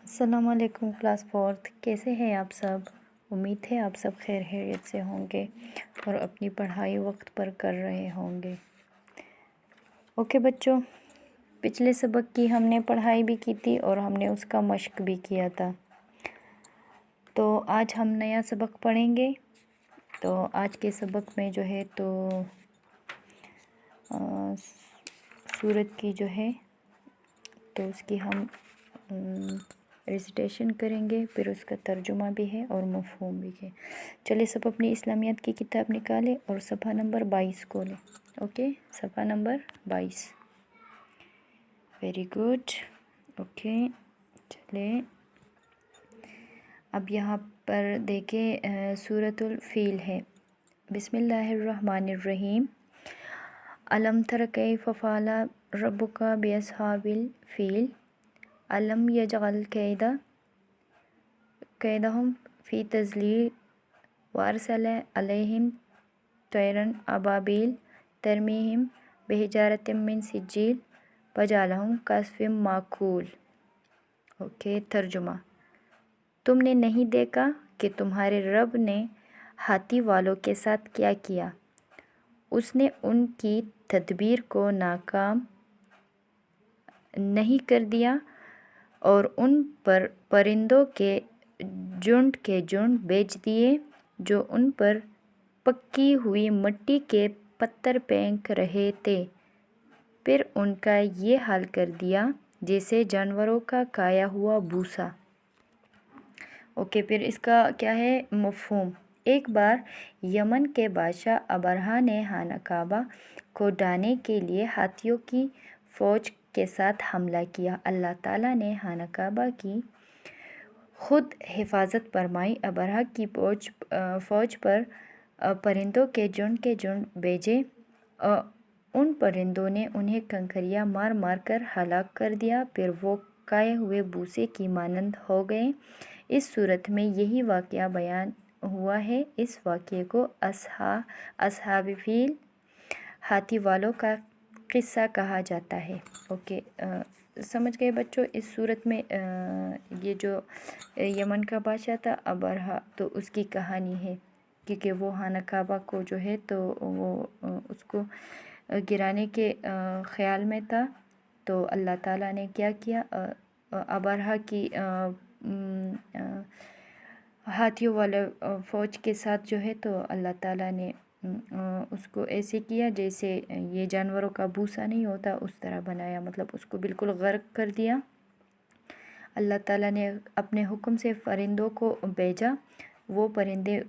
السلام علیکم class fourth, کیسے ہیں آپ سب؟ امید ہے آپ سب خیر خیریت سے ہوں گے اور اپنی پڑھائی وقت پر کر رہے ہوں گے۔ اوکے بچوں، پچھلے سبق کی ہم نے پڑھائی بھی کی تھی اور ہم نے اس کا مشق بھی کیا تھا۔ تو آج ہم نیا سبق پڑھیں گے۔ تو آج کے سبق میں جو ہے تو سورت کی جو ہے تو اس کی ہم ریسیٹیشن کریں گے، پھر اس کا ترجمہ بھی ہے اور مفہوم بھی ہے۔ چلے سب اپنی اسلامیات کی کتاب نکالیں اور صفحہ نمبر 22 کو لیں۔ اوکے، صفحہ نمبر 22۔ Very good. اوکے، چلے اب یہاں پر دیکھیں سورۃ الفیل ہے۔ بسم اللہ الرحمن الرحیم۔ الم تر کیف فعل ربک باصحاب الفیل الم یجعل کیدہم فی تضلیل وارسل علیہم طیرا ابابیل ترمیہم بحجارۃ من سجیل فجعلہم کعصف مأکول۔ اوکے، ترجمہ۔ تم نے نہیں دیکھا کہ تمہارے رب نے ہاتھی والوں کے ساتھ کیا کیا؟ اس نے ان کی تدبیر کو ناکام نہیں کر دیا اور ان پر پرندوں کے جھنڈ بھیج دیے جو ان پر پکی ہوئی مٹی کے پتھر پھینک رہے تھے، پھر ان کا یہ حال کر دیا جیسے جانوروں کا کھایا ہوا بھوسا۔ اوکے، پھر اس کا کیا ہے مفہوم۔ ایک بار یمن کے بادشاہ ابرہہ نے خانہ کعبہ کو ڈھانے کے لیے ہاتھیوں کی فوج کے ساتھ حملہ کیا۔ اللہ تعالیٰ نے خانہ کعبہ کی خود حفاظت فرمائی۔ ابرہہ کی فوج پر پرندوں کے جھنڈ بھیجے۔ ان پرندوں نے انہیں کنکریاں مار مار کر ہلاک کر دیا، پھر وہ کھائے ہوئے بھوسے کی مانند ہو گئے۔ اس صورت میں یہی واقعہ بیان ہوا ہے۔ اس واقعے کو اصحاب فیل، ہاتھی والوں کا قصہ کہا جاتا ہے۔ اوکے، سمجھ گئے بچوں؟ اس صورت میں یہ جو یمن کا بادشاہ تھا ابرہہ، تو اس کی کہانی ہے، کیونکہ وہ خانہ کعبہ کو جو ہے تو وہ اس کو گرانے کے خیال میں تھا، تو اللہ تعالیٰ نے کیا کیا، ابرہہ کی ہاتھیوں والے فوج کے ساتھ جو ہے تو اللہ تعالیٰ نے اس کو ایسے کیا جیسے یہ جانوروں کا بھوسا نہیں ہوتا، اس طرح بنایا، مطلب اس کو بالکل غرق کر دیا۔ اللہ تعالیٰ نے اپنے حکم سے پرندوں کو بھیجا۔ وہ پرندے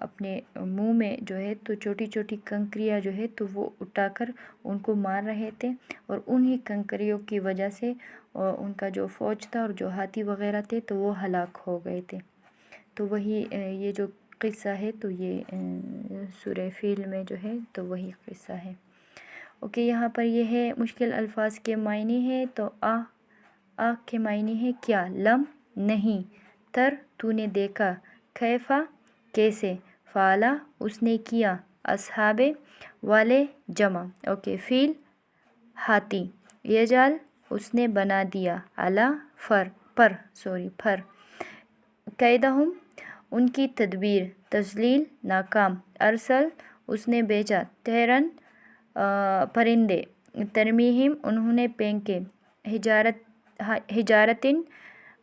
اپنے منہ میں جو ہے تو چھوٹی چھوٹی کنکریاں جو ہے تو وہ اٹھا کر ان کو مار رہے تھے، اور انہی کنکریوں کی وجہ سے ان کا جو فوج تھا اور جو ہاتھی وغیرہ تھے تو وہ ہلاک ہو گئے تھے۔ تو وہی یہ جو قصہ ہے تو یہ سورہ فیل میں جو ہے تو وہی قصہ ہے۔ اوکے، یہاں پر یہ ہے مشکل الفاظ کے معنی ہے۔ تو آ کے معنی ہے کیا؟ لم نہیں، تر تو نے دیکھا، کیفا کیسے، فعلا اس نے کیا، اصحاب والے جمع، اوکے، فیل ہاتھی، یجعل اس نے بنا دیا، علی پر، کیدہم ان کی تدبیر، تضلیل ناکام، ارسل اس نے بھیجا، طیرن پرندے، ترمیہم انہوں نے پھینکے، حجارتن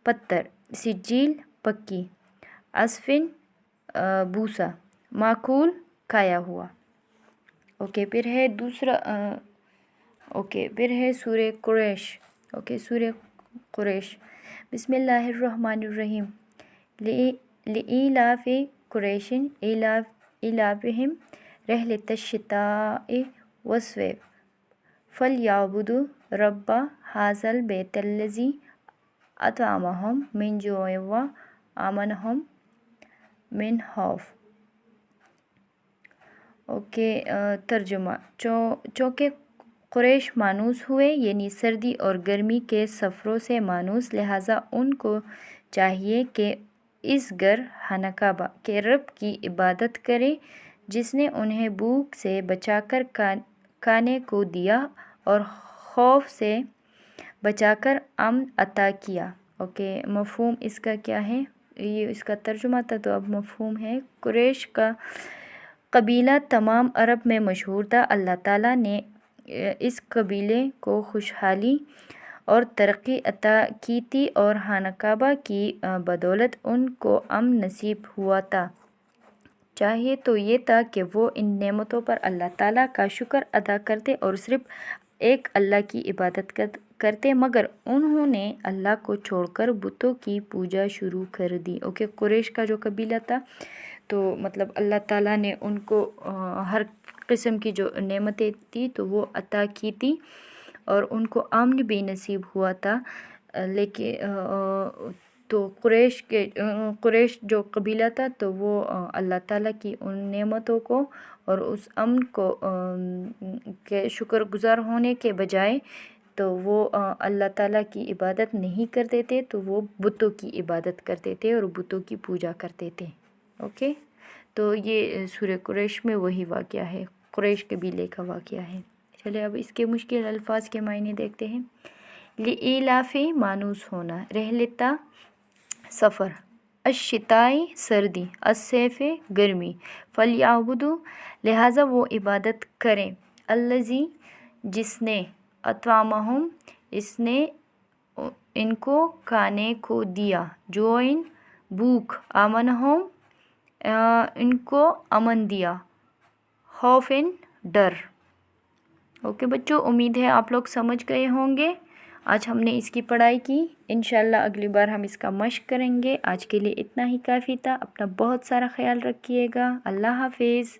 پتھر، سجیل پکی، عصفن بھوسا، مأکول کھایا ہوا۔ اوکے، پھر ہے دوسرا پھر ہے سورہ قریش۔ اوکے، سورہ قریش۔ بسم اللہ الرحمن الرحیم۔ لإیلاف قریش ایلافہم رحلۃ الشتاء والصیف فلیعبدوا رب ھذا البیت الذی اطعمہم من جوع وآمنہم من خوف۔ اوکے، ترجمہ۔ چونکہ قریش مانوس ہوئے، یعنی سردی اور گرمی کے سفروں سے مانوس، لہٰذا ان کو چاہیے کہ اس گھر خانہ کعبہ کے رب کی عبادت کریں جس نے انہیں بھوک سے بچا کر کھانے کو دیا اور خوف سے بچا کر امن عطا کیا۔ اوکے، مفہوم اس کا کیا ہے؟ یہ اس کا ترجمہ تھا، تو اب مفہوم ہے۔ قریش کا قبیلہ تمام عرب میں مشہور تھا۔ اللہ تعالیٰ نے اس قبیلے کو خوشحالی اور ترقی عطا کی تھی اور خانہ کعبہ کی بدولت ان کو امن نصیب ہوا تھا۔ چاہیے تو یہ تھا کہ وہ ان نعمتوں پر اللہ تعالیٰ کا شکر ادا کرتے اور صرف ایک اللہ کی عبادت کرتے، مگر انہوں نے اللہ کو چھوڑ کر بتوں کی پوجا شروع کر دی۔ اوکے، قریش کا جو قبیلہ تھا، تو مطلب اللہ تعالیٰ نے ان کو ہر قسم کی جو نعمتیں تھی تو وہ عطا کی تھی اور ان کو امن بھی نصیب ہوا تھا، لیکن تو قریش جو قبیلہ تھا تو وہ اللہ تعالیٰ کی ان نعمتوں کو اور اس امن کو کے شکر گزار ہونے کے بجائے تو وہ اللہ تعالیٰ کی عبادت نہیں کرتے تھے، تو وہ بتوں کی عبادت کرتے تھے اور بتوں کی پوجا کرتے تھے۔ اوکے، تو یہ سورہ قریش میں وہی واقعہ ہے، قریش قبیلے کا واقعہ ہے۔ چلے اب اس کے مشکل الفاظ کے معنی دیکھتے ہیں۔ لِإِيلَافِ مانوس ہونا، رحلتا سفر، الشتائی سردی، الصیف گرمی، فلیعبدوا لہٰذا وہ عبادت کریں، الذی جس نے، اطعمہم اس نے ان کو کھانے کو دیا، جوعن بھوک، آمنہم ان کو امن دیا، خوفن ڈر۔ اوکے بچوں، امید ہے آپ لوگ سمجھ گئے ہوں گے۔ آج ہم نے اس کی پڑھائی کی، انشاءاللہ اگلی بار ہم اس کا مشق کریں گے۔ آج کے لیے اتنا ہی کافی تھا۔ اپنا بہت سارا خیال رکھیے گا۔ اللہ حافظ۔